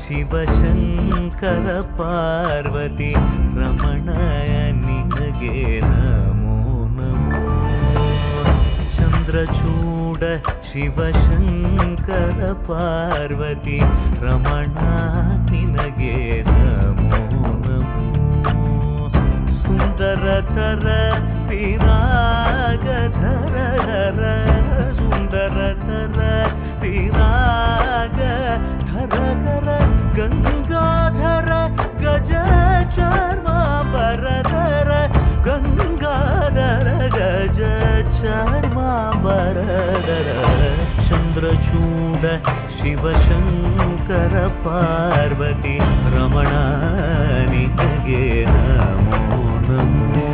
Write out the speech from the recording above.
ಶಿವಶಂಕರ ಪಾರ್ವತಿ ರಮಣ ನಿನಗೆ ನಮೋ ನಮೋ. ಚಂದ್ರಚೂಡ ಶಿವಶಂಕರ ಪಾರ್ವತಿ ರಮಣ ನಿನಗೆ ನಮೋ ನಮೋ. ಸುಂದರತರ ವಿರಾಗಧರ ಸುಂದರತರ ವಿರಾಗಧರ ಗಂಗಾಧರ ಗಜ ಚರ್ಮಾಂಬರಧರ ಗಂಗಾಧರ ಗಜ ಚರ್ಮಾಂಬರಧರ. ಚಂದ್ರಚೂಡ ಶಿವಶಂಕರ ಪಾರ್ವತಿ ರಮಣ ನಿನಗೆ ನಮೋ ನಮೋ.